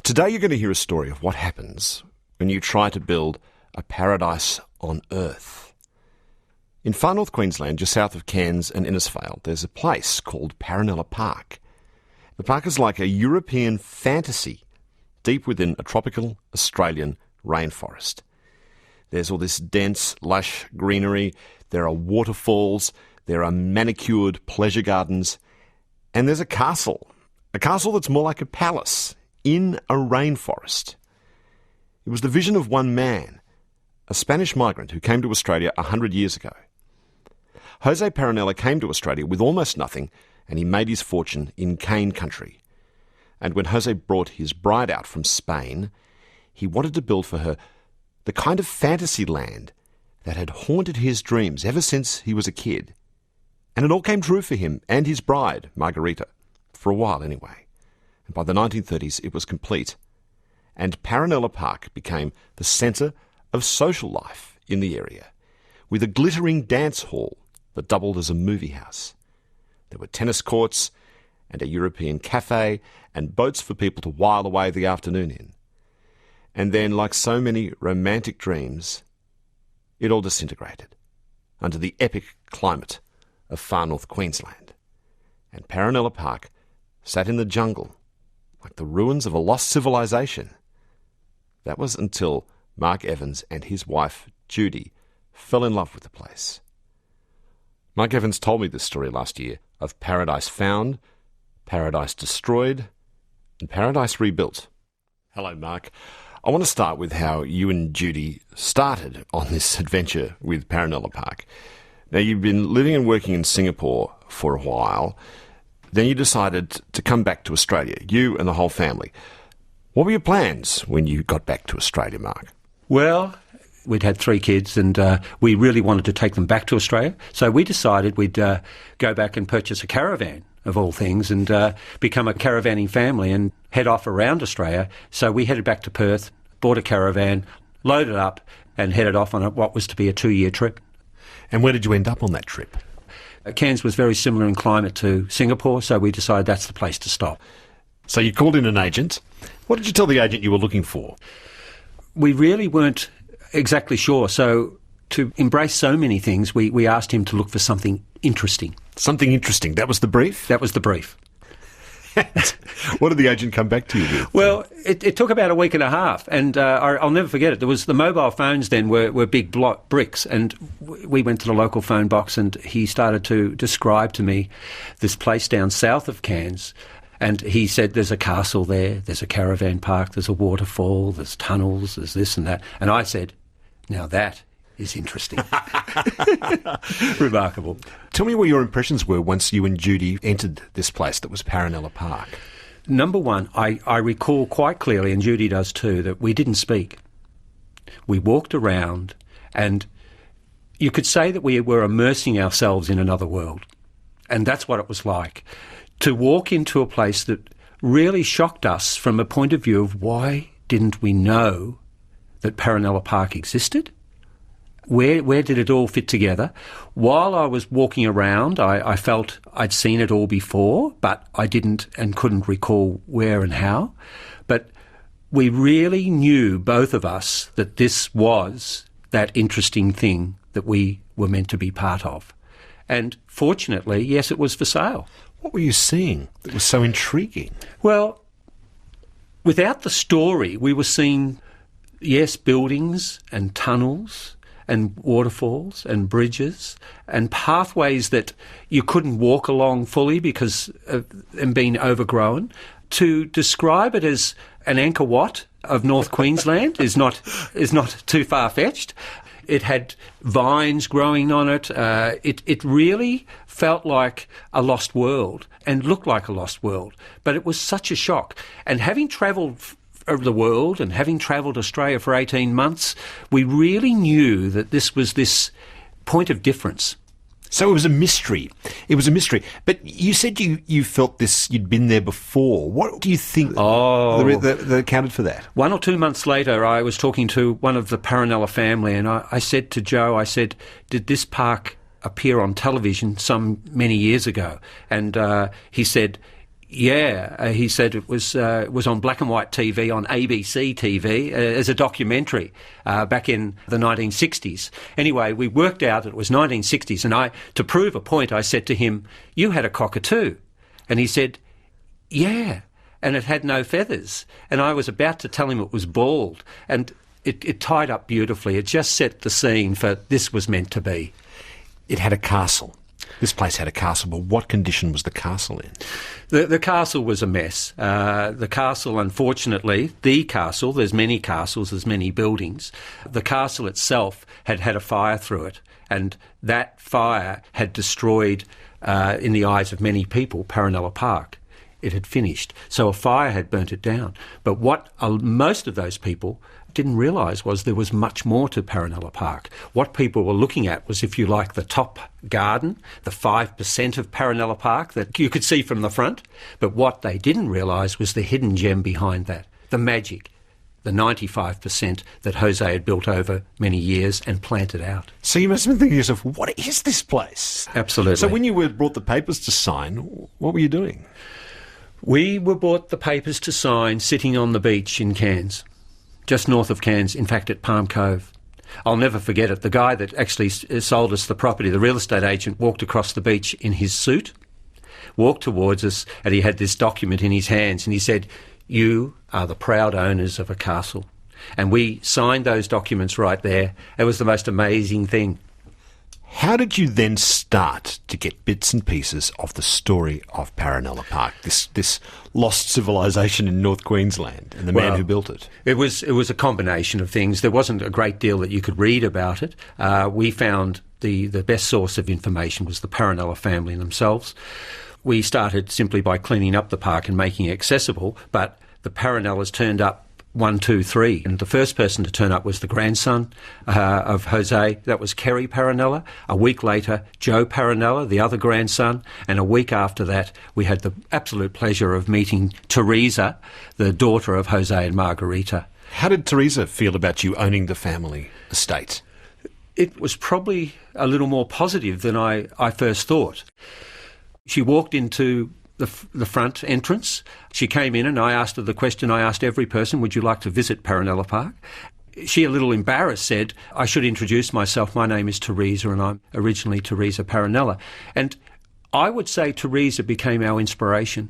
Today you're going to hear a story of what happens when you try to build a paradise on Earth. In far north Queensland, just south of Cairns and Innisfail, there's a place called Paronella Park. The park is like a European fantasy deep within a tropical Australian rainforest. There's all this dense, lush greenery, there are waterfalls, there are manicured pleasure gardens, and there's a castle that's more like a palace in a rainforest. It was the vision of one man, a Spanish migrant who came to Australia 100 years ago. Jose Paronella came to Australia with almost nothing, and he made his fortune in cane country. And when Jose brought his bride out from Spain, he wanted to build for her the kind of fantasy land that had haunted his dreams ever since he was a kid. And it all came true for him and his bride, Margarita, for a while anyway. And by the 1930s, it was complete. And Paronella Park became the centre of social life in the area, with a glittering dance hall that doubled as a movie house. There were tennis courts and a European cafe and boats for people to while away the afternoon in. And then, like so many romantic dreams, it all disintegrated under the epic climate of far north Queensland. And Paronella Park sat in the jungle like the ruins of a lost civilization. That was until Mark Evans and his wife, Judy, fell in love with the place. Mark Evans told me this story last year of paradise found, paradise destroyed, and paradise rebuilt. Hello, Mark. I want to start with how you and Judy started on this adventure with Paronella Park. Now, you've been living and working in Singapore for a while. Then you decided to come back to Australia, you and the whole family. What were your plans when you got back to Australia, Mark? Well, we'd had 3 kids and we really wanted to take them back to Australia. So we decided we'd go back and purchase a caravan, of all things, and become a caravanning family and head off around Australia. So we headed back to Perth, bought a caravan, loaded up and headed off on what was to be a 2-year trip. And where did you end up on that trip? Cairns was very similar in climate to Singapore, so we decided that's the place to stop. So you called in an agent. What did you tell the agent you were looking for? We really weren't exactly sure. So to embrace so many things, we asked him to look for something interesting. Something interesting. That was the brief? That was the brief. What did the agent come back to you with? Well, it took about a week and a half, and I'll never forget it. There was the mobile phones then were big bricks, and we went to the local phone box, and he started to describe to me this place down south of Cairns, and he said there's a castle there, there's a caravan park, there's a waterfall, there's tunnels, there's this and that. And I said, now that is interesting. Remarkable. Tell me what your impressions were once you and Judy entered this place that was Paronella Park. Number one, I recall quite clearly, and Judy does too, that we didn't speak. We walked around, and you could say that we were immersing ourselves in another world. And that's what it was like. To walk into a place that really shocked us from a point of view of why didn't we know that Paronella Park existed? Where did it all fit together? While I was walking around, I felt I'd seen it all before, but I didn't and couldn't recall where and how. But we really knew, both of us, that this was that interesting thing that we were meant to be part of. And fortunately, yes, it was for sale. What were you seeing that was so intriguing? Well, without the story, we were seeing, yes, buildings and tunnels and waterfalls and bridges and pathways that you couldn't walk along fully because of them being overgrown. To describe it as an Angkor Wat of North Queensland is not too far-fetched. It had vines growing on it. It really felt like a lost world and looked like a lost world. But it was such a shock. And having travelled the world and having travelled Australia for 18 months, we really knew that this was this point of difference. So it was a mystery. It was a mystery. But you said you felt this, you'd been there before. What do you think that accounted for that? 1 or 2 months later, I was talking to one of the Paronella family, and I said to Joe, did this park appear on television many years ago? And he said, Yeah, he said it was on black and white TV on ABC TV as a documentary back in the 1960s. Anyway, we worked out it was 1960s, and to prove a point, I said to him, "You had a cockatoo," and he said, "Yeah, and it had no feathers." And I was about to tell him it was bald, and it tied up beautifully. It just set the scene for this was meant to be. It had a castle. This place had a castle, but what condition was the castle in? The castle was a mess. The castle, unfortunately, there's many castles, there's many buildings. The castle itself had had a fire through it, and that fire had destroyed, in the eyes of many people, Paronella Park. It had finished. So a fire had burnt it down. But what most of those people didn't realise was there was much more to Paronella Park. What people were looking at was, if you like, the top garden, the 5% of Paronella Park that you could see from the front. But what they didn't realise was the hidden gem behind that, the magic, the 95% that Jose had built over many years and planted out. So you must have been thinking to yourself, what is this place? Absolutely. So when you were brought the papers to sign, what were you doing? We were brought the papers to sign sitting on the beach in Cairns. Just north of Cairns, in fact, at Palm Cove. I'll never forget it. The guy that actually sold us the property, the real estate agent, walked across the beach in his suit, walked towards us, and he had this document in his hands, and he said, "You are the proud owners of a castle." And we signed those documents right there. It was the most amazing thing. How did you then start to get bits and pieces of the story of Paronella Park, this lost civilization in North Queensland, and the man who built it? It was a combination of things. There wasn't a great deal that you could read about it. We found the best source of information was the Paronella family themselves. We started simply by cleaning up the park and making it accessible, but the Paronellas turned up 1, 2, 3. And the first person to turn up was the grandson of Jose. That was Kerry Paronella. A week later, Joe Paronella, the other grandson. And a week after that, we had the absolute pleasure of meeting Teresa, the daughter of Jose and Margarita. How did Teresa feel about you owning the family estate? It was probably a little more positive than I first thought. She walked into the front entrance. She came in and I asked her the question I asked every person, "Would you like to visit Paronella Park?" She, a little embarrassed, said, "I should introduce myself. My name is Teresa and I'm originally Teresa Paronella." And I would say Teresa became our inspiration.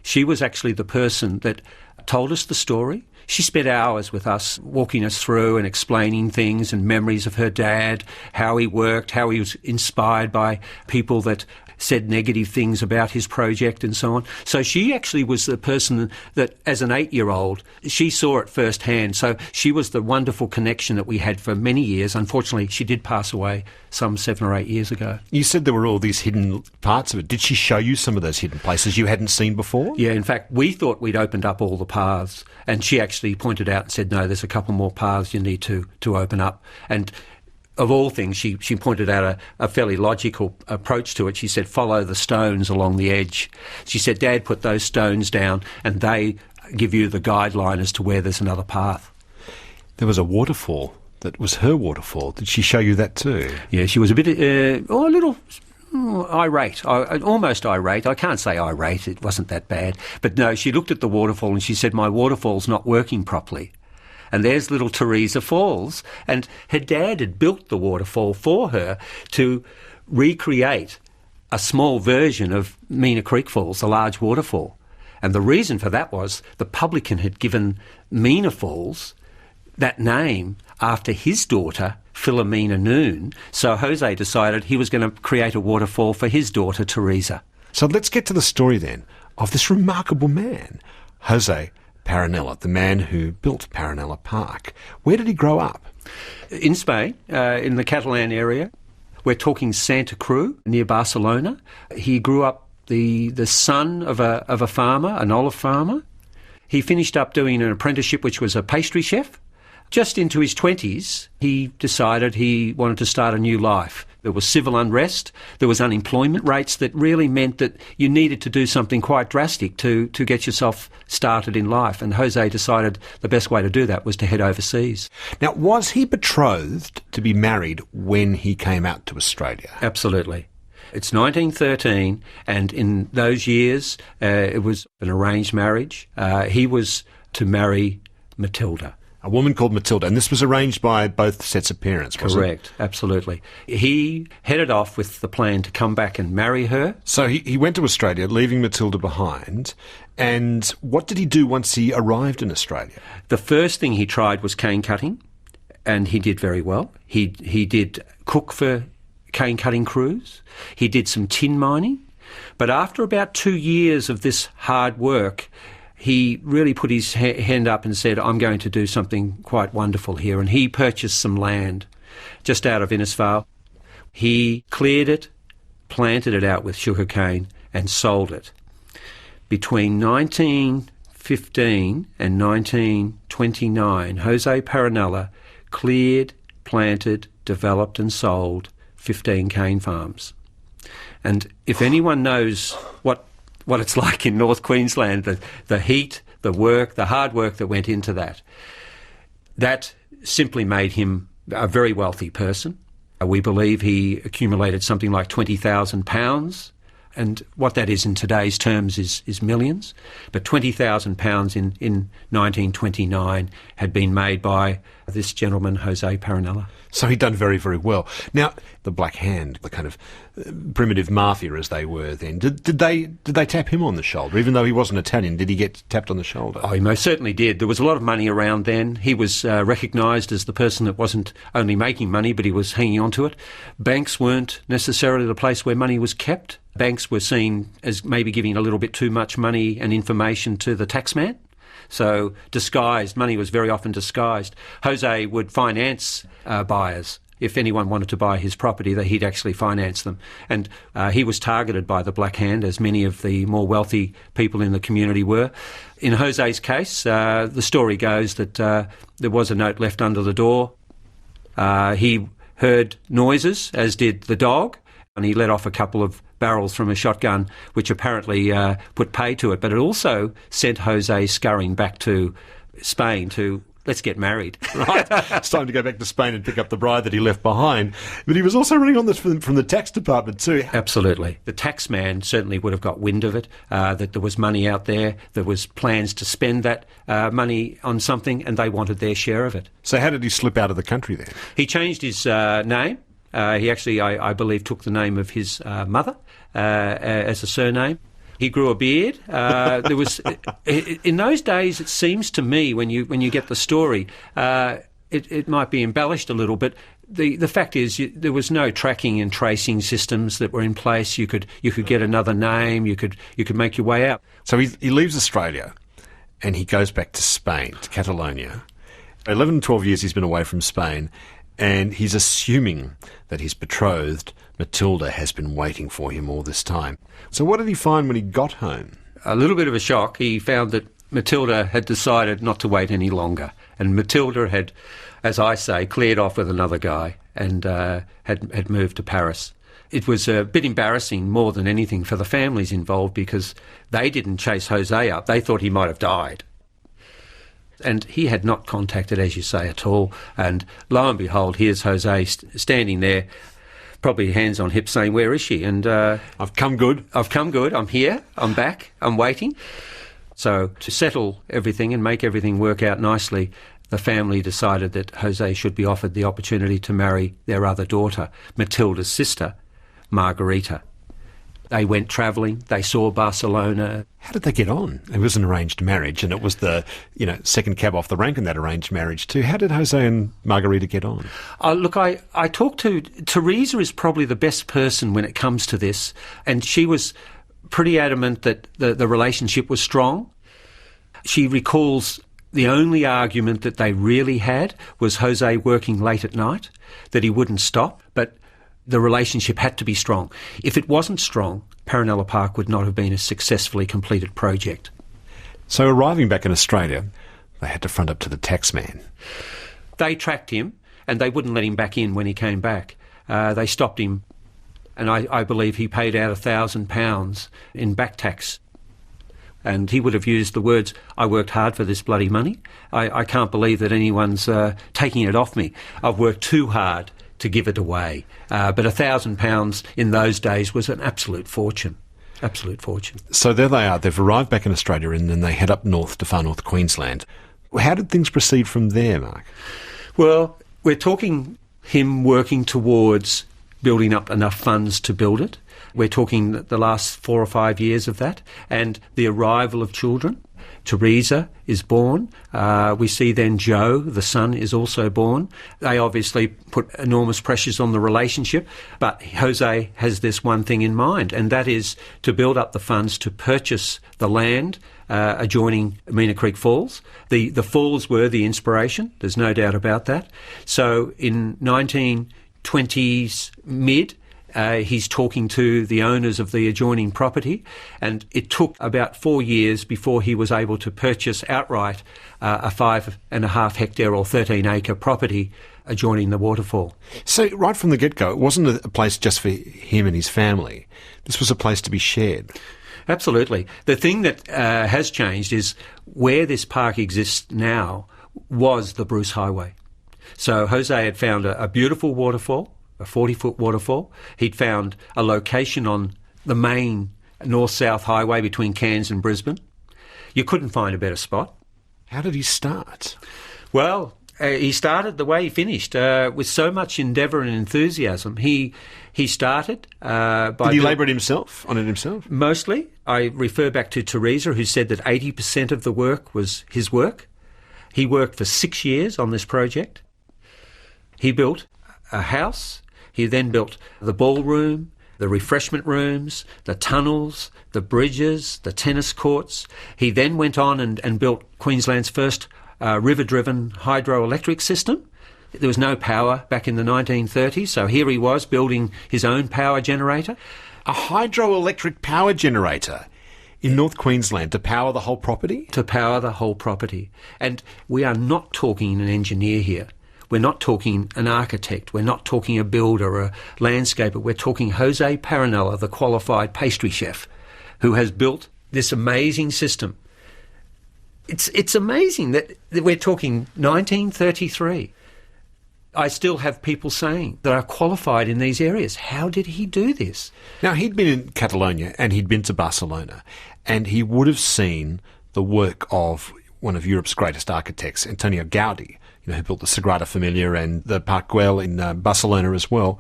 She was actually the person that told us the story. She spent hours with us, walking us through and explaining things and memories of her dad, how he worked, how he was inspired by people that said negative things about his project and so on. So she actually was the person that, as an 8-year-old, she saw it firsthand. So she was the wonderful connection that we had for many years. Unfortunately, she did pass away some 7 or 8 years ago. You said there were all these hidden parts of it. Did she show you some of those hidden places you hadn't seen before? Yeah, in fact, we thought we'd opened up all the paths, and she actually pointed out and said, "No, there's a couple more paths you need to open up." And of all things, she pointed out a fairly logical approach to it. She said, "Follow the stones along the edge." She said, "Dad, put those stones down and they give you the guideline as to where there's another path." There was a waterfall that was her waterfall. Did she show you that too? Yeah, she was a bit, a little irate, almost irate. I can't say irate, it wasn't that bad. But no, she looked at the waterfall and she said, "My waterfall's not working properly." And there's little Teresa Falls. And her dad had built the waterfall for her to recreate a small version of Meena Creek Falls, the large waterfall. And the reason for that was the publican had given Meena Falls that name after his daughter, Philomena Noon. So Jose decided he was going to create a waterfall for his daughter, Teresa. So let's get to the story then of this remarkable man, Jose Paronella, the man who built Paronella Park. Where did he grow up? In Spain, in the Catalan area. We're talking Santa Cruz, near Barcelona. He grew up the son of a farmer, an olive farmer. He finished up doing an apprenticeship, which was a pastry chef. Just into his 20s, he decided he wanted to start a new life. There was civil unrest, there was unemployment rates that really meant that you needed to do something quite drastic to get yourself started in life. And Jose decided the best way to do that was to head overseas. Now, was he betrothed to be married when he came out to Australia? Absolutely. It's 1913, and in those years, it was an arranged marriage. He was to marry Matilda. A woman called Matilda, and this was arranged by both sets of parents, wasn't it? Correct, absolutely. He headed off with the plan to come back and marry her. So he went to Australia, leaving Matilda behind, and what did he do once he arrived in Australia? The first thing he tried was cane cutting, and he did very well. He did cook for cane cutting crews. He did some tin mining. But after about 2 years of this hard work, he really put his hand up and said, I'm going to do something quite wonderful here. And he purchased some land just out of Innisfail. He cleared it, planted it out with sugarcane and sold it. Between 1915 and 1929, Jose Paronella cleared, planted, developed and sold 15 cane farms. And if anyone knows what it's like in North Queensland, the heat, the work, the hard work that went into that simply made him a very wealthy person. We believe he accumulated something like £20,000, and what that is in today's terms is millions. But £20,000 in 1929 had been made by this gentleman, Jose Paronella. So he'd done very, very well. Now, the Black Hand, the kind of primitive mafia as they were then, did they tap him on the shoulder? Even though he wasn't Italian, did he get tapped on the shoulder? Oh, he most certainly did. There was a lot of money around then. He was recognised as the person that wasn't only making money, but he was hanging on to it. Banks weren't necessarily the place where money was kept. Banks were seen as maybe giving a little bit too much money and information to the taxman. So disguised, money was very often disguised. Jose would finance buyers. If anyone wanted to buy his property, that he'd actually finance them. And he was targeted by the Black Hand, as many of the more wealthy people in the community were. In Jose's case, the story goes that there was a note left under the door. He heard noises, as did the dog, and he let off a couple of barrels from a shotgun, which apparently put pay to it. But it also sent Jose scurrying back to Spain to, let's get married. Right. It's time to go back to Spain and pick up the bride that he left behind. But he was also running on this from the tax department too. Absolutely. The tax man certainly would have got wind of it, that there was money out there, there was plans to spend that money on something, and they wanted their share of it. So how did he slip out of the country then? He changed his name. He actually, I believe, took the name of his mother as a surname. He grew a beard. There was, in those days, it seems to me, when you get the story, it might be embellished a little, but the fact is there was no tracking and tracing systems that were in place. You could get another name. You could make your way out. So he leaves Australia, and he goes back to Spain, to Catalonia. 11 and 12 years he's been away from Spain. And he's assuming that his betrothed, Matilda, has been waiting for him all this time. So what did he find when he got home? A little bit of a shock. He found that Matilda had decided not to wait any longer. And Matilda had, as I say, cleared off with another guy and had moved to Paris. It was a bit embarrassing more than anything for the families involved, because they didn't chase Jose up. They thought he might have died. And he had not contacted, as you say, at all. And lo and behold, here's Jose standing there, probably hands on hips, saying, where is she? And I've come good. I'm here. I'm back. I'm waiting. So to settle everything and make everything work out nicely, the family decided that Jose should be offered the opportunity to marry their other daughter, Matilda's sister, Margarita. They went travelling. They saw Barcelona. How did they get on? It was an arranged marriage, and it was the second cab off the rank in that arranged marriage too. How did Jose and Margarita get on? Look, I talked to Teresa is probably the best person when it comes to this, and she was pretty adamant that the relationship was strong. She recalls the only argument that they really had was Jose working late at night, that he wouldn't stop, but the relationship had to be strong. If it wasn't strong, Paronella Park would not have been a successfully completed project. So arriving back in Australia, they had to front up to the taxman. They tracked him, and they wouldn't let him back in when he came back. They stopped him, and I believe he paid out £1,000 in back tax. And he would have used the words, I worked hard for this bloody money. I can't believe that anyone's taking it off me. I've worked too hard to give it away. But £1,000 in those days was an absolute fortune. Absolute fortune. So there they are. They've arrived back in Australia and then they head up north to far north Queensland. How did things proceed from there, Mark? Well, we're talking him working towards building up enough funds to build it. We're talking the last 4 or 5 years of that, and the arrival of children. Teresa is born. We see then Joe, the son, is also born. They obviously put enormous pressures on the relationship, but Jose has this one thing in mind, and that is to build up the funds to purchase the land adjoining Mina Creek Falls. The falls were the inspiration, there's no doubt about that. So in 1920s mid, he's talking to the owners of the adjoining property, and it took about 4 years before he was able to purchase outright a 5.5 hectare or 13-acre property adjoining the waterfall. So right from the get-go, it wasn't a place just for him and his family. This was a place to be shared. Absolutely. The thing that has changed is where this park exists now was the Bruce Highway. So Jose had found a beautiful waterfall, a 40-foot waterfall. He'd found a location on the main north-south highway between Cairns and Brisbane. You couldn't find a better spot. How did he start? Well, he started the way he finished, with so much endeavour and enthusiasm. He started by... Did he labour on it himself? Mostly. I refer back to Teresa, who said that 80% of the work was his work. He worked for 6 years on this project. He built a house. He then built the ballroom, the refreshment rooms, the tunnels, the bridges, the tennis courts. He then went on and built Queensland's first river-driven hydroelectric system. There was no power back in the 1930s, so here he was building his own power generator. A hydroelectric power generator in North Queensland to power the whole property? To power the whole property. And we are not talking an engineer here. We're not talking an architect. We're not talking a builder or a landscaper. We're talking Jose Paronella, the qualified pastry chef, who has built this amazing system. It's amazing that we're talking 1933. I still have people saying that are qualified in these areas. How did he do this? Now, he'd been in Catalonia and he'd been to Barcelona, and he would have seen the work of one of Europe's greatest architects, Antonio Gaudi, who built the Sagrada Familia and the Parc Güell in Barcelona as well.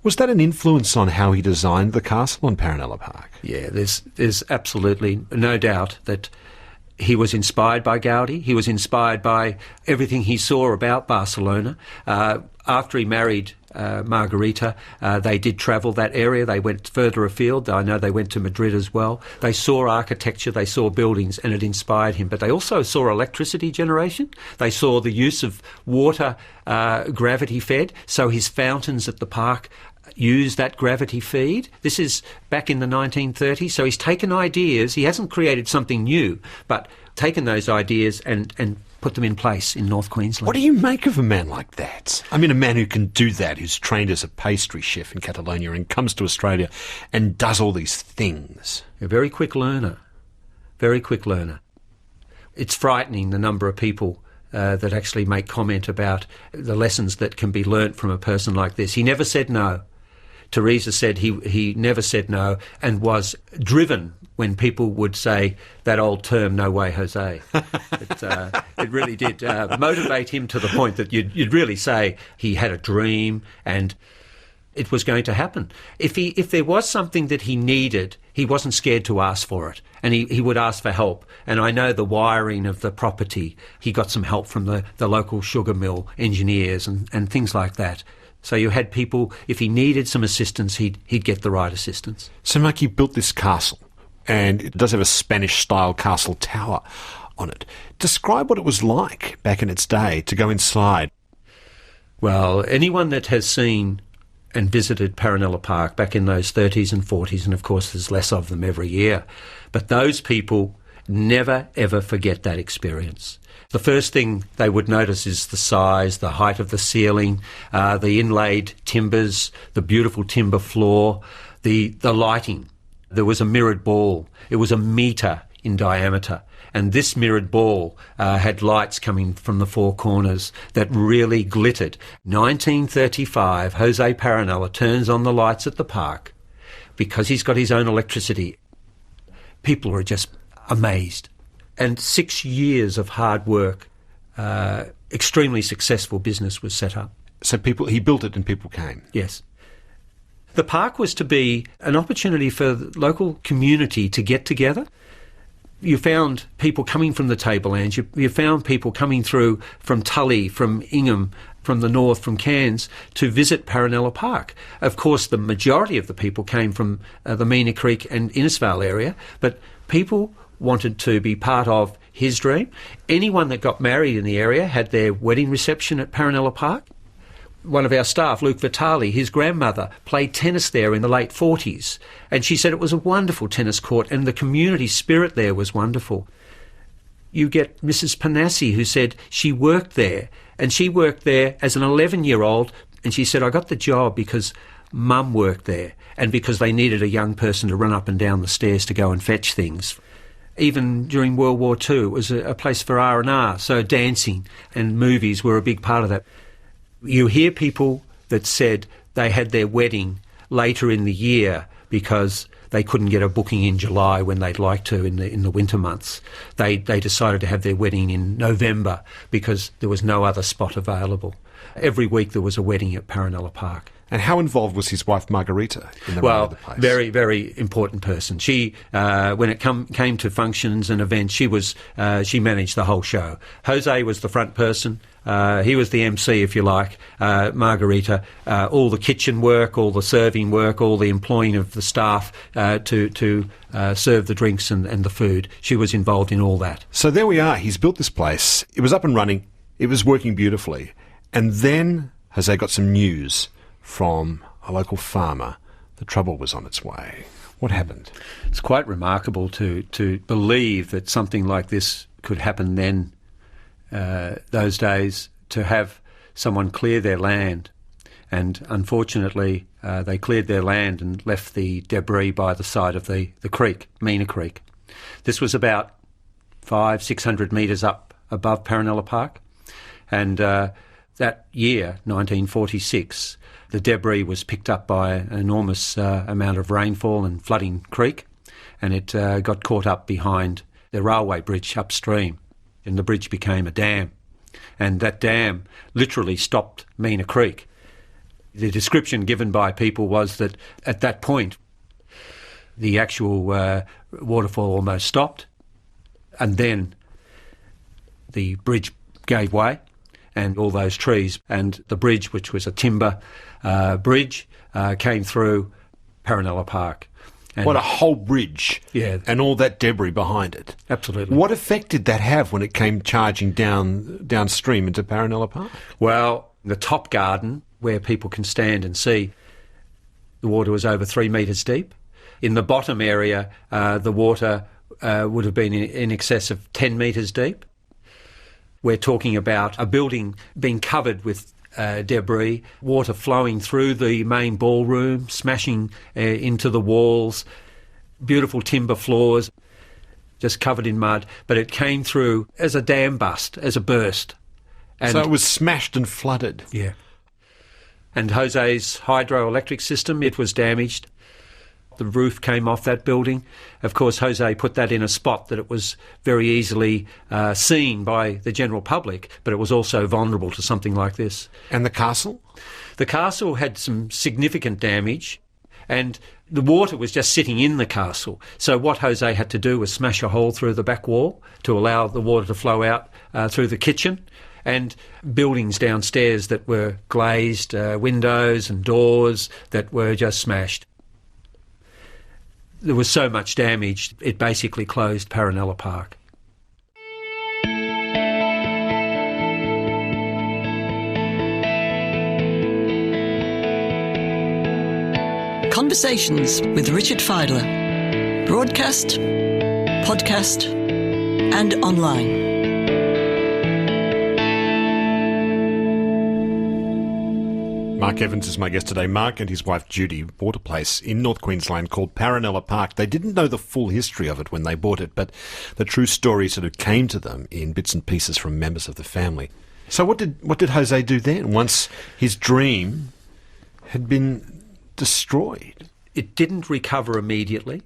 Was that an influence on how he designed the castle on Paronella Park? Yeah, there's absolutely no doubt that he was inspired by Gaudi. He was inspired by everything he saw about Barcelona. After he married Margarita, they did travel that area. They went further afield. I know they went to Madrid as well. They saw architecture, they saw buildings, and it inspired him. But they also saw electricity generation. They saw the use of water, gravity-fed. So his fountains at the park use that gravity feed. This is back in the 1930s. So he's taken ideas. He hasn't created something new, but taken those ideas and put them in place in North Queensland. What do you make of a man like that? I mean, a man who can do that, who's trained as a pastry chef in Catalonia and comes to Australia and does all these things. A very quick learner. Very quick learner. It's frightening, the number of people that actually make comment about the lessons that can be learnt from a person like this. He never said no. Teresa said he never said no, and was driven when people would say that old term, "No way, Jose." It really did motivate him to the point that you'd really say he had a dream and it was going to happen. If there was something that he needed, he wasn't scared to ask for it, and he would ask for help. And I know the wiring of the property, he got some help from the local sugar mill engineers and things like that. So you had people, if he needed some assistance, he'd get the right assistance. So, Mike, you built this castle, and it does have a Spanish-style castle tower on it. Describe what it was like back in its day to go inside. Well, anyone that has seen and visited Paronella Park back in those 30s and 40s, and of course there's less of them every year, but those people never, ever forget that experience. The first thing they would notice is the size, the height of the ceiling, the inlaid timbers, the beautiful timber floor, the lighting. There was a mirrored ball. It was 1 metre in diameter, And this mirrored ball had lights coming from the four corners that really glittered. 1935, Jose Paronella turns on the lights at the park because he's got his own electricity. People were just amazed. And 6 years of hard work, extremely successful business was set up. So he built it and people came? Yes. The park was to be an opportunity for the local community to get together. You found people coming from the tablelands, you found people coming through from Tully, from Ingham, from the north, from Cairns, to visit Paronella Park. Of course, the majority of the people came from the Meena Creek and Innisfail area, but people wanted to be part of his dream. Anyone that got married in the area had their wedding reception at Paronella Park. One of our staff, Luke Vitali, his grandmother played tennis there in the late 40s, and she said it was a wonderful tennis court and the community spirit there was wonderful. You get Mrs. Panassi, who said she worked there, and she worked there as an 11-year-old, and she said, I got the job because Mum worked there and because they needed a young person to run up and down the stairs to go and fetch things. Even during World War II, it was a place for R&R, so dancing and movies were a big part of that. You hear people that said they had their wedding later in the year because they couldn't get a booking in July when they'd like to in the winter months. They decided to have their wedding in November because there was no other spot available. Every week there was a wedding at Paronella Park. And how involved was his wife Margarita in the run of the place? Very, very important person. She, when it came to functions and events, she managed the whole show. Jose was the front person. He was the MC, if you like. Margarita, all the kitchen work, all the serving work, all the employing of the staff to serve the drinks and the food. She was involved in all that. So there we are. He's built this place. It was up and running. It was working beautifully. And then Jose got some news from a local farmer. The trouble was on its way. What happened? It's quite remarkable to believe that something like this could happen then, those days, to have someone clear their land. And unfortunately, they cleared their land and left the debris by the side of the creek, Meena Creek. This was about 500-600 metres up above Paronella Park. And that year, 1946, the debris was picked up by an enormous amount of rainfall and flooding creek, and it got caught up behind the railway bridge upstream, and the bridge became a dam. And that dam literally stopped Meena Creek. The description given by people was that at that point, the actual waterfall almost stopped, and then the bridge gave way, and all those trees and the bridge, which was a timber bridge, came through Paronella Park. And what a whole bridge, yeah, and all that debris behind it. Absolutely. What effect did that have when it came charging downstream into Paronella Park? Well, the top garden, where people can stand and see, the water was over 3 metres deep. In the bottom area, the water would have been in excess of 10 metres deep. We're talking about a building being covered with debris, water flowing through the main ballroom, smashing into the walls, beautiful timber floors, just covered in mud. But it came through as a dam bust, as a burst. And so it was smashed and flooded. Yeah. And Jose's hydroelectric system, it was damaged. The roof came off that building. Of course, Jose put that in a spot that it was very easily seen by the general public, but it was also vulnerable to something like this. And the castle? The castle had some significant damage, and the water was just sitting in the castle. So what Jose had to do was smash a hole through the back wall to allow the water to flow out through the kitchen, and buildings downstairs that were glazed, windows and doors that were just smashed. There was so much damage, it basically closed Paronella Park. Conversations with Richard Fidler. Broadcast, podcast, and online. Mark Evans is my guest today. Mark and his wife Judy bought a place in North Queensland called Paronella Park. They didn't know the full history of it when they bought it, but the true story sort of came to them in bits and pieces from members of the family. So what did Jose do then once his dream had been destroyed? It didn't recover immediately.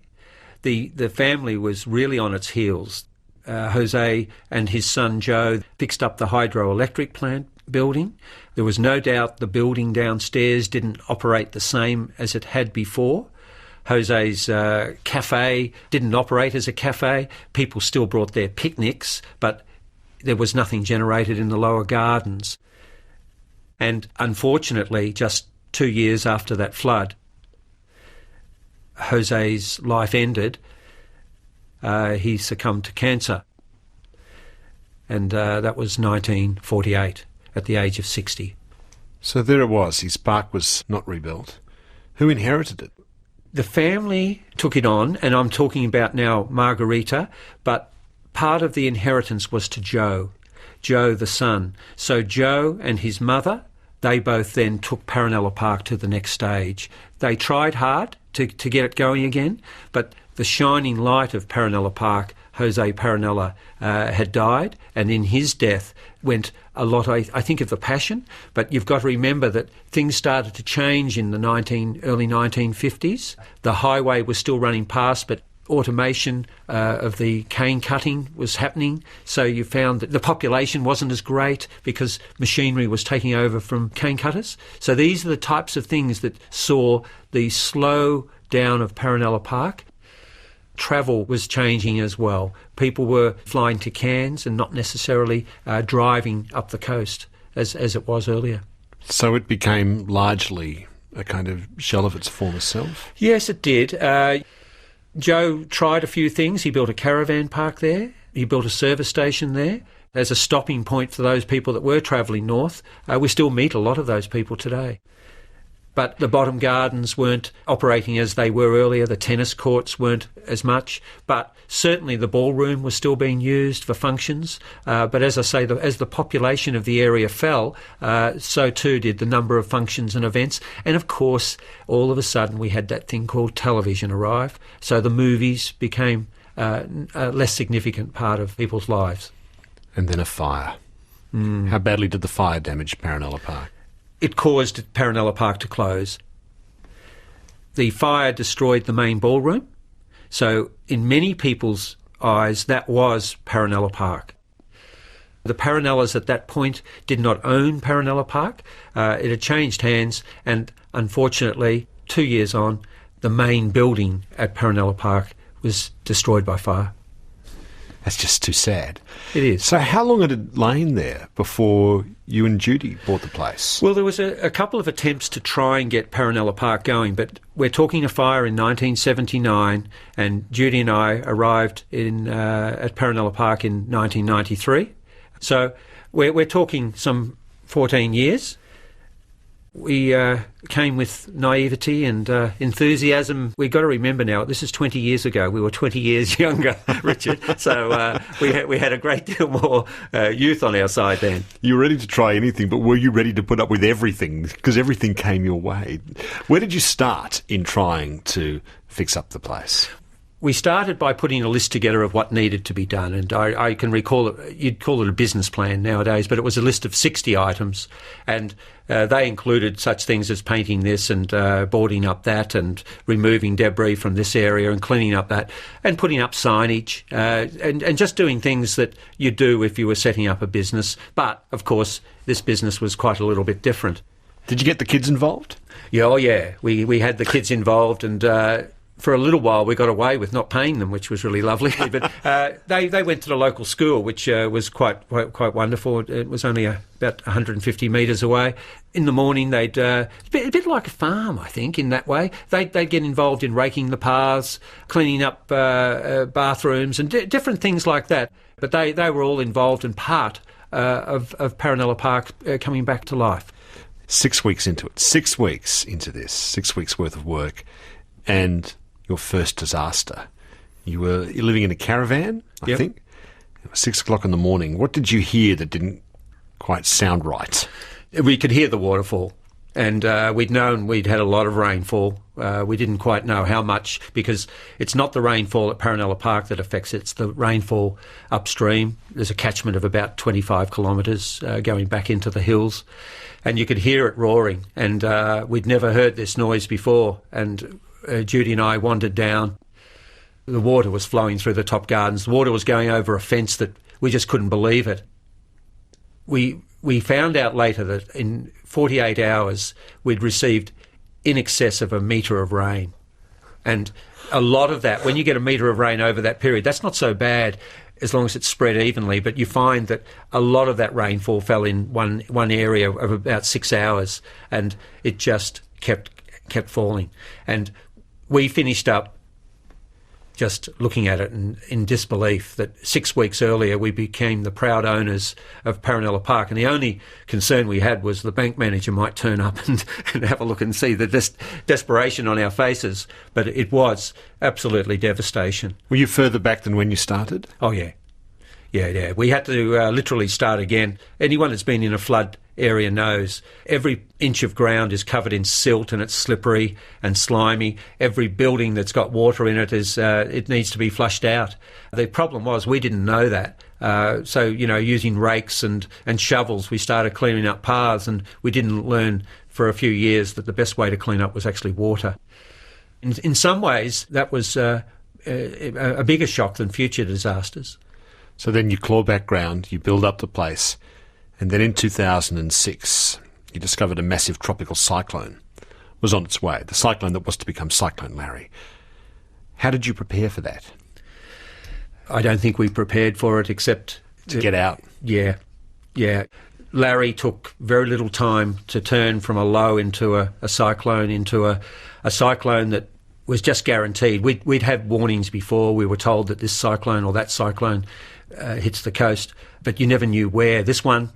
The family was really on its heels. Jose and his son Joe fixed up the hydroelectric plant building. There was no doubt the building downstairs didn't operate the same as it had before. Jose's cafe didn't operate as a cafe. People still brought their picnics, but there was nothing generated in the lower gardens. And unfortunately, just 2 years after that flood, Jose's life ended. He succumbed to cancer. And that was 1948, at the age of 60. So there it was. His park was not rebuilt. Who inherited it? The family took it on, and I'm talking about now Margarita, but part of the inheritance was to Joe, the son. So Joe and his mother, they both then took Paronella Park to the next stage. They tried hard to get it going again, but the shining light of Paronella Park, Jose Paronella, had died, and in his death went a lot, I think, of the passion. But you've got to remember that things started to change in the early 1950s. The highway was still running past, but automation of the cane cutting was happening, so you found that the population wasn't as great because machinery was taking over from cane cutters. So these are the types of things that saw the slow down of Paronella Park. Travel was changing as well. People were flying to Cairns and not necessarily driving up the coast as it was earlier. So it became largely a kind of shell of its former self? Yes, it did. Joe tried a few things. He built a caravan park there. He built a service station there as a stopping point for those people that were travelling north. We still meet a lot of those people today. But the bottom gardens weren't operating as they were earlier. The tennis courts weren't as much. But certainly the ballroom was still being used for functions. But as I say, as the population of the area fell, so too did the number of functions and events. And of course, all of a sudden we had that thing called television arrive. So the movies became a less significant part of people's lives. And then a fire. How badly did the fire damage Paronella Park? It caused Paronella Park to close. The fire destroyed the main ballroom. So in many people's eyes, that was Paronella Park. The Paronellas at that point did not own Paronella Park. It had changed hands, and unfortunately, 2 years on, the main building at Paronella Park was destroyed by fire. That's just too sad. It is. So how long had it lain there before you and Judy bought the place? Well, there was a couple of attempts to try and get Paronella Park going, but we're talking a fire in 1979, and Judy and I arrived at Paronella Park in 1993. So we're talking some 14 years. We came with naivety and enthusiasm. We've got to remember now, this is 20 years ago. We were 20 years younger, Richard. So we had a great deal more youth on our side then. You were ready to try anything, but were you ready to put up with everything? Because everything came your way. Where did you start in trying to fix up the place? We started by putting a list together of what needed to be done, and I can recall it, you'd call it a business plan nowadays, but it was a list of 60 items, and they included such things as painting this and boarding up that and removing debris from this area and cleaning up that and putting up signage and just doing things that you'd do if you were setting up a business. But, of course, this business was quite a little bit different. Did you get the kids involved? Yeah, oh yeah. We had the kids involved, and for a little while we got away with not paying them, which was really lovely. But they went to the local school, which was quite wonderful. It was only about 150 metres away. In the morning, they'd a bit like a farm, I think, in that way. They'd get involved in raking the paths, cleaning up bathrooms, and different things like that. But they were all involved and part of Paronella Park coming back to life. 6 weeks into it. 6 weeks into this. 6 weeks worth of work, and your first disaster. You're living in a caravan, I think. It was 6 o'clock in the morning. What did you hear that didn't quite sound right? We could hear the waterfall. And we'd known we'd had a lot of rainfall. We didn't quite know how much, because it's not the rainfall at Paronella Park that affects it, it's the rainfall upstream. There's a catchment of about 25 kilometres going back into the hills. And you could hear it roaring. And we'd never heard this noise before. And Judy and I wandered down. The water was flowing through the top gardens. The water was going over a fence that we just couldn't believe it. We found out later that in 48 hours we'd received in excess of 1 metre of rain. And a lot of that, when you get 1 metre of rain over that period, that's not so bad as long as it's spread evenly, but you find that a lot of that rainfall fell in one area of about 6 hours, and it just kept falling. And we finished up just looking at it in disbelief that 6 weeks earlier we became the proud owners of Paronella Park, and the only concern we had was the bank manager might turn up and have a look and see the desperation on our faces. But it was absolutely devastation. Were you further back than when you started? Oh, yeah. Yeah. We had to literally start again. Anyone that's been in a flood area knows every inch of ground is covered in silt and it's slippery and slimy. Every building that's got water in it it needs to be flushed out. The problem was we didn't know that. So, using rakes and shovels, we started cleaning up paths, and we didn't learn for a few years that the best way to clean up was actually water. In some ways, that was a bigger shock than future disasters. So then you claw back ground, you build up the place, and then in 2006 you discovered a massive tropical cyclone was on its way, the cyclone that was to become Cyclone Larry. How did you prepare for that? I don't think we prepared for it except to get out. Yeah. Larry took very little time to turn from a low into a cyclone, into a cyclone that was just guaranteed. We'd had warnings before. We were told that this cyclone or that cyclone hits the coast, but you never knew where. This one,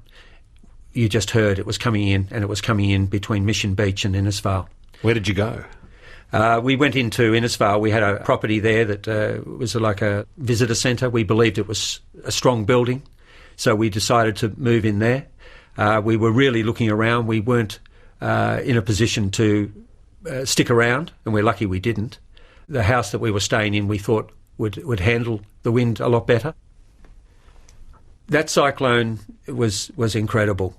you just heard it was coming in, and it was coming in between Mission Beach and Innisfail. Where did you go? We went into Innisfail. We had a property there that was like a visitor centre. We believed it was a strong building, so we decided to move in there. We were really looking around. We weren't in a position to stick around, and we're lucky we didn't. The house that we were staying in we thought would handle the wind a lot better. That cyclone was incredible.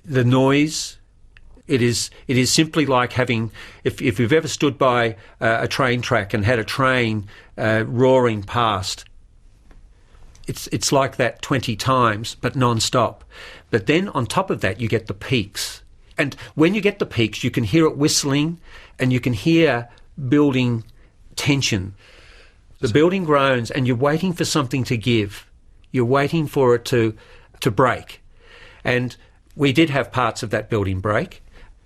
The noise, it is simply like having, if you've ever stood by a train track and had a train roaring past, it's like that 20 times, but non-stop. But then on top of that, you get the peaks. And when you get the peaks, you can hear it whistling, and you can hear building tension. The building groans, and you're waiting for something to give. You're waiting for it to break. And we did have parts of that building break.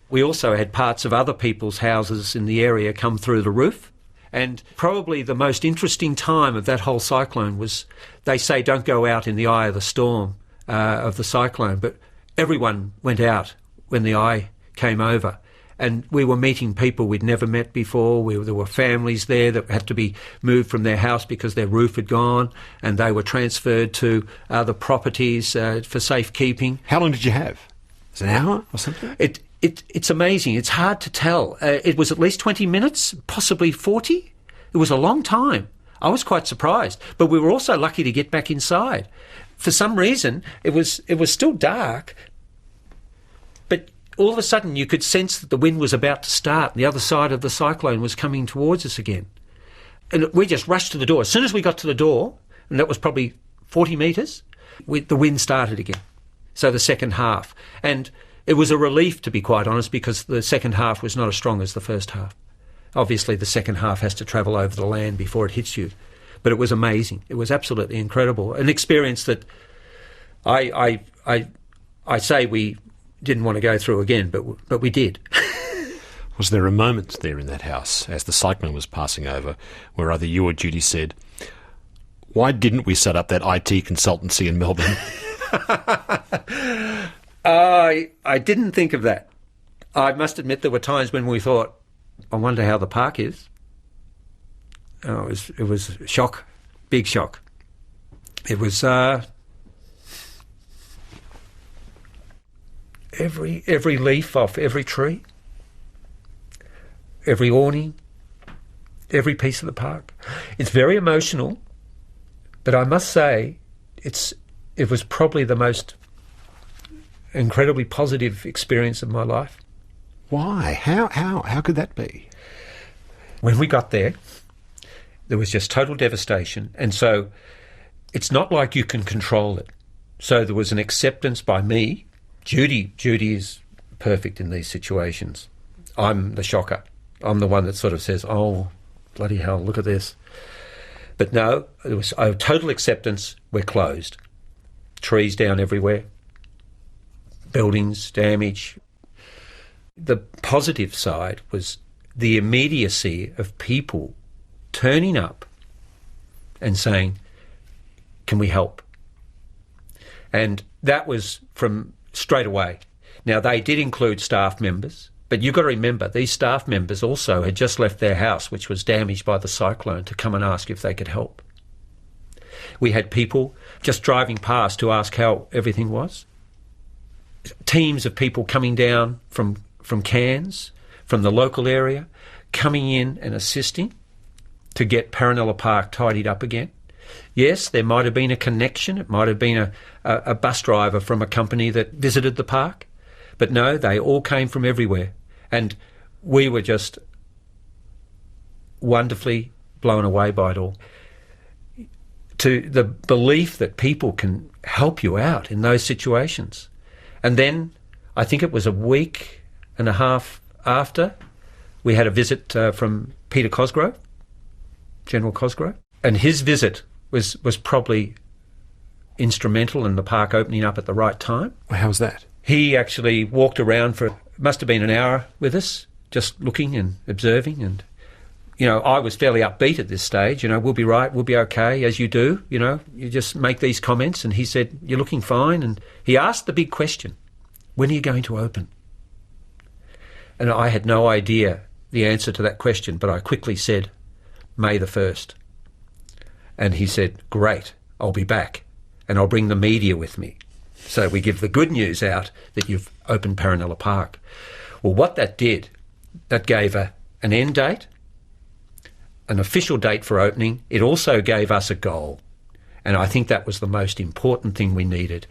We also had parts of other people's houses in the area come through the roof. And probably the most interesting time of that whole cyclone was, they say don't go out in the eye of the storm of the cyclone, but everyone went out when the eye came over. And we were meeting people we'd never met before. There were families there that had to be moved from their house because their roof had gone, and they were transferred to other properties for safekeeping. How long did you have? Was it an hour or something? It's amazing. It's hard to tell. It was at least 20 minutes, possibly 40. It was a long time. I was quite surprised. But we were also lucky to get back inside. For some reason, it was still dark, but all of a sudden you could sense that the wind was about to start. The other side of the cyclone was coming towards us again. And we just rushed to the door. As soon as we got to the door, and that was probably 40 metres, the wind started again. So the second half. And it was a relief, to be quite honest, because the second half was not as strong as the first half. Obviously, the second half has to travel over the land before it hits you. But it was amazing. It was absolutely incredible. An experience that I say we didn't want to go through again, but we did. Was there a moment there in that house, as the cyclone was passing over, where either you or Judy said, why didn't we set up that IT consultancy in Melbourne? I didn't think of that. I must admit there were times when we thought, I wonder how the park is. Oh, it was a shock, big shock. It was every leaf off every tree every awning, every piece of the park. It's very emotional, but I must say it was probably the most incredibly positive experience of my life. Why? How could that be? When we got there was just total devastation, and so it's not like you can control it. So there was an acceptance by me. Judy is perfect in these situations. I'm the shocker. I'm the one that sort of says, oh, bloody hell, look at this. But no, there was a total acceptance. We're closed. Trees down everywhere. Buildings, damage. The positive side was the immediacy of people turning up and saying, can we help? And that was from straight away. Now, they did include staff members, but you've got to remember, these staff members also had just left their house, which was damaged by the cyclone, to come and ask if they could help. We had people just driving past to ask how everything was. Teams of people coming down from Cairns, from the local area, coming in and assisting to get Paronella Park tidied up again. Yes, there might have been a connection. It might have been a bus driver from a company that visited the park. But no, they all came from everywhere. And we were just wonderfully blown away by it all. To the belief that people can help you out in those situations. And then, I think it was a week and a half after, we had a visit from Peter Cosgrove, General Cosgrove. And his visit was probably instrumental in the park opening up at the right time. How was that? He actually walked around for, must have been an hour with us, just looking and observing. And, I was fairly upbeat at this stage. We'll be right, we'll be okay, as you do. You just make these comments. And he said, you're looking fine. And he asked the big question, when are you going to open? And I had no idea the answer to that question, but I quickly said, May the 1st. And he said, great, I'll be back, and I'll bring the media with me. So we give the good news out that you've opened Paronella Park. Well, what that did, that gave an end date, an official date for opening. It also gave us a goal. And I think that was the most important thing we needed.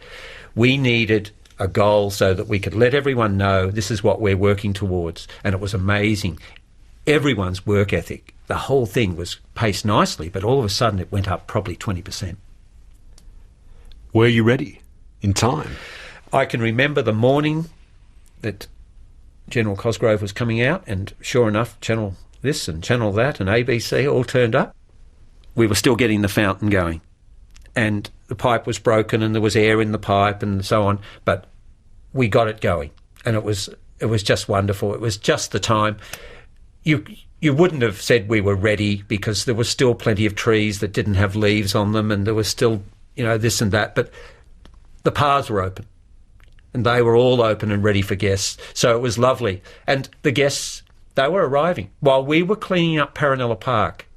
We needed a goal so that we could let everyone know this is what we're working towards. And it was amazing. Everyone's work ethic, the whole thing was paced nicely, but all of a sudden it went up probably 20%. Were you ready in time? I can remember the morning that General Cosgrove was coming out, and sure enough, Channel this and Channel that and ABC all turned up. We were still getting the fountain going, and the pipe was broken and there was air in the pipe and so on, but we got it going, and it was just wonderful. It was just the time. You wouldn't have said we were ready, because there was still plenty of trees that didn't have leaves on them, and there was still, this and that, but the paths were open, and they were all open and ready for guests. So it was lovely. And the guests, they were arriving. While we were cleaning up Paronella Park,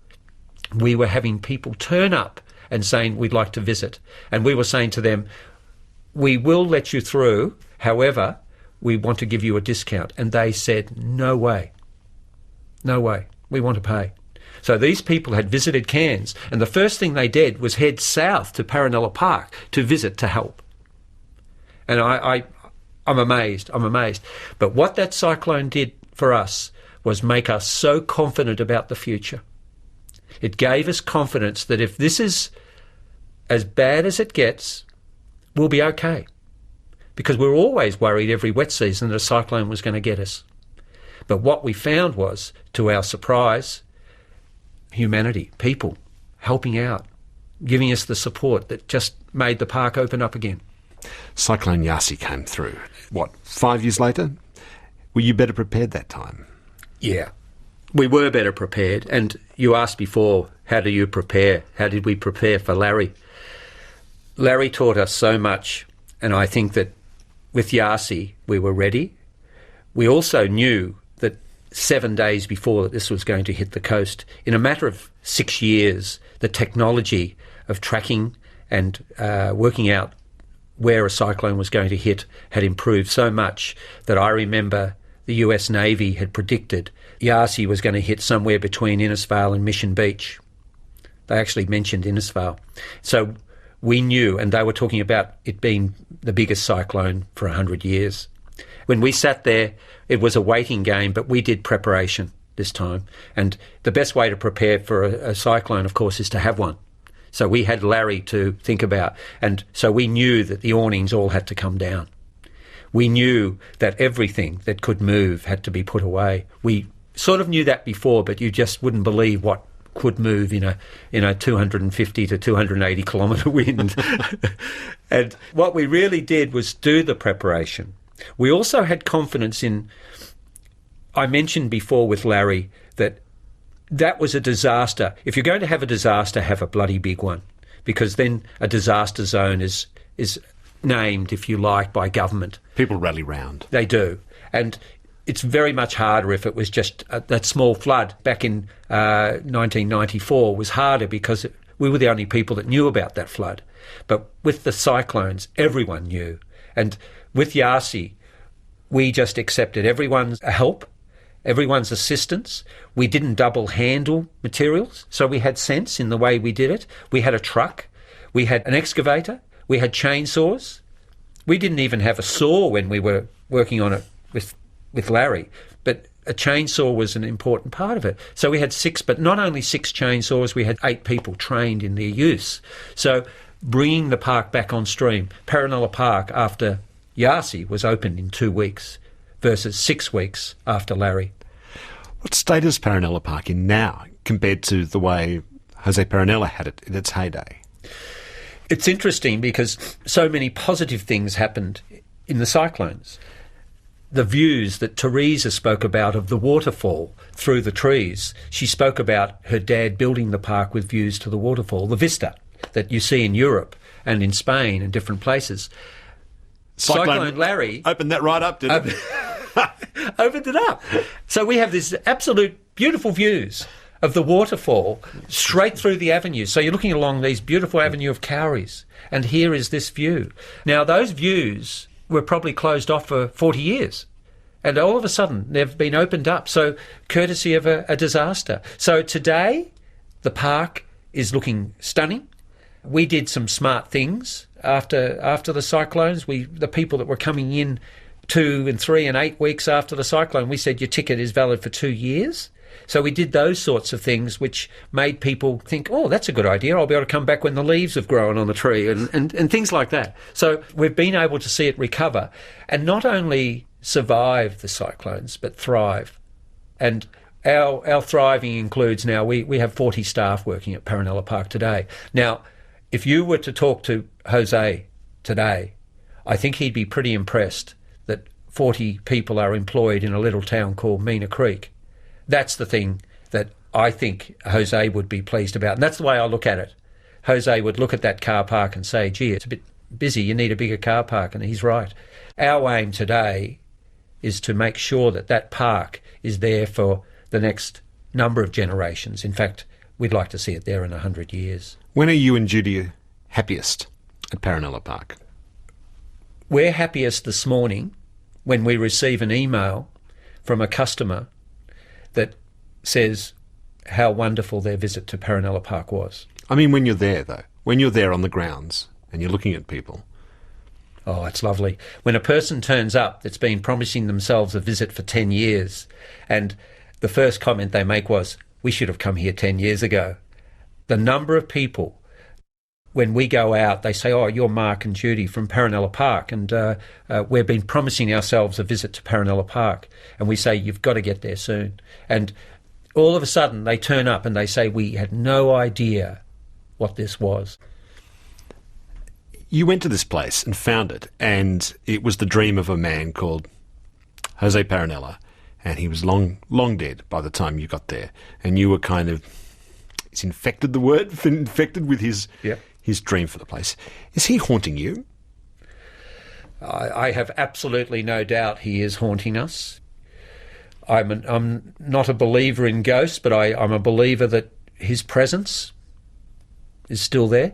we were having people turn up and saying, we'd like to visit. And we were saying to them, we will let you through, however, we want to give you a discount. And they said, no way. No way. We want to pay. So these people had visited Cairns, and the first thing they did was head south to Paronella Park to visit, to help. And I'm amazed. But what that cyclone did for us was make us so confident about the future. It gave us confidence that if this is as bad as it gets, we'll be okay. Because we're always worried every wet season that a cyclone was going to get us. But what we found was, to our surprise, humanity, people helping out, giving us the support that just made the park open up again. Cyclone Yasi came through. 5 years later? Were you better prepared that time? Yeah, we were better prepared. And you asked before, how do you prepare? How did we prepare for Larry? Larry taught us so much, and I think that with Yasi we were ready. We also knew that 7 days before that this was going to hit the coast, in a matter of 6 years, the technology of tracking and working out where a cyclone was going to hit had improved so much that I remember the US Navy had predicted Yasi was going to hit somewhere between Innisfail and Mission Beach. They actually mentioned Innisfail. So we knew, and they were talking about it being the biggest cyclone for 100 years. When we sat there, it was a waiting game, but we did preparation this time. And the best way to prepare for a cyclone, of course, is to have one. So we had Larry to think about. And so we knew that the awnings all had to come down. We knew that everything that could move had to be put away. We sort of knew that before, but you just wouldn't believe what could move in a 250 to 280 kilometre wind. And what we really did was do the preparation. We also had confidence in, I mentioned before with Larry, that was a disaster. If you're going to have a disaster, have a bloody big one, because then a disaster zone is named, if you like, by government. People rally round. They do. And it's very much harder if it was just that small flood back in 1994 was harder because we were the only people that knew about that flood. But with the cyclones, everyone knew. And with Yasi, we just accepted everyone's help, everyone's assistance. We didn't double handle materials, so we had sense in the way we did it. We had a truck, we had an excavator, we had chainsaws. We didn't even have a saw when we were working on it with Larry, but a chainsaw was an important part of it. So we had 6, but not only 6 chainsaws, we had 8 people trained in their use. So bringing the park back on stream, Paronella Park after Yasi was opened in 2 weeks versus 6 weeks after Larry. What state is Paronella Park in now compared to the way Jose Paronella had it in its heyday? It's interesting because so many positive things happened in the cyclones. The views that Teresa spoke about of the waterfall through the trees, she spoke about her dad building the park with views to the waterfall, the vista that you see in Europe and in Spain and different places. Cyclone Larry opened that right up, didn't it? Opened it up. So we have these absolute beautiful views of the waterfall straight through the avenue. So you're looking along these beautiful avenue of cowries, and here is this view. Now, those views were probably closed off for 40 years, and all of a sudden they've been opened up, so courtesy of a disaster. So today, the park is looking stunning. We did some smart things after the cyclones. The people that were coming in 2 and 3 and 8 weeks after the cyclone, we said your ticket is valid for 2 years. So we did those sorts of things which made people think, oh, that's a good idea. I'll be able to come back when the leaves have grown on the tree and things like that. So we've been able to see it recover and not only survive the cyclones but thrive. And our thriving includes now we have 40 staff working at Paronella Park today. Now, if you were to talk to Jose today, I think he'd be pretty impressed that 40 people are employed in a little town called Meena Creek. That's the thing that I think Jose would be pleased about. And that's the way I look at it. Jose would look at that car park and say, gee, it's a bit busy, you need a bigger car park. And he's right. Our aim today is to make sure that that park is there for the next number of generations. In fact, we'd like to see it there in 100 years. When are you and Judy happiest at Paronella Park? We're happiest this morning when we receive an email from a customer that says how wonderful their visit to Paronella Park was. I mean, when you're there, though, when you're there on the grounds and you're looking at people. Oh, it's lovely. When a person turns up that's been promising themselves a visit for 10 years and the first comment they make was, we should have come here 10 years ago. The number of people, when we go out, they say, oh, you're Mark and Judy from Paronella Park, and we've been promising ourselves a visit to Paronella Park. And we say, you've got to get there soon. And all of a sudden, they turn up and they say, we had no idea what this was. You went to this place and found it, and it was the dream of a man called Jose Paronella, and he was long dead by the time you got there. And you were kind of, is infected the word? Infected with his dream for the place. Is he haunting you? I have absolutely no doubt he is haunting us. I'm not a believer in ghosts, but I'm a believer that his presence is still there.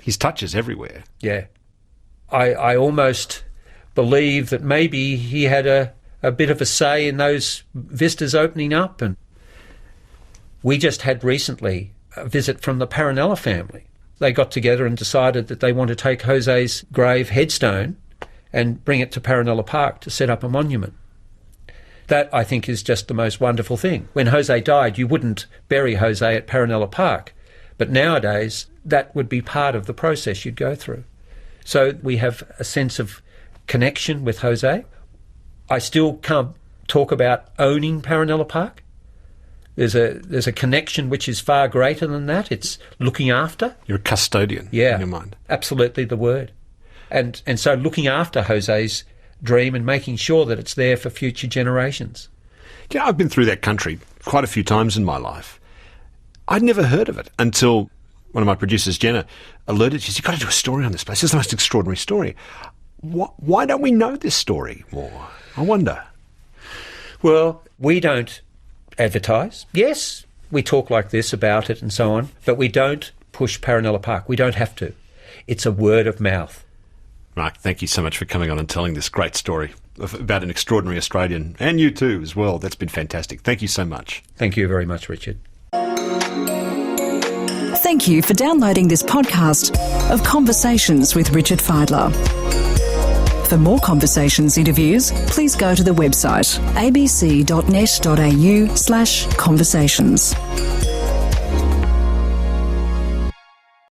His touch is everywhere. Yeah. I almost believe that maybe he had a a bit of a say in those vistas opening up. And we just had recently a visit from the Paronella family. They got together and decided that they want to take Jose's grave headstone and bring it to Paronella Park to set up a monument. That, I think, is just the most wonderful thing. When Jose died, you wouldn't bury Jose at Paronella Park. But nowadays, that would be part of the process you'd go through. So we have a sense of connection with Jose. I still can't talk about owning Paronella Park. There's a connection which is far greater than that. It's looking after. You're a custodian in your mind. Absolutely the word. And so looking after Jose's dream and making sure that it's there for future generations. Yeah, I've been through that country quite a few times in my life. I'd never heard of it until one of my producers, Jenna, alerted. She said, "You've got to do a story on this place. It's the most extraordinary story." Why don't we know this story more? I wonder. Well, we don't advertise. Yes, we talk like this about it and so on, but we don't push Paronella Park. We don't have to. It's a word of mouth. Mark, thank you so much for coming on and telling this great story about an extraordinary Australian, and you too as well. That's been fantastic. Thank you so much. Thank you very much, Richard. Thank you for downloading this podcast of Conversations with Richard Fidler. For more Conversations interviews, please go to the website abc.net.au/conversations.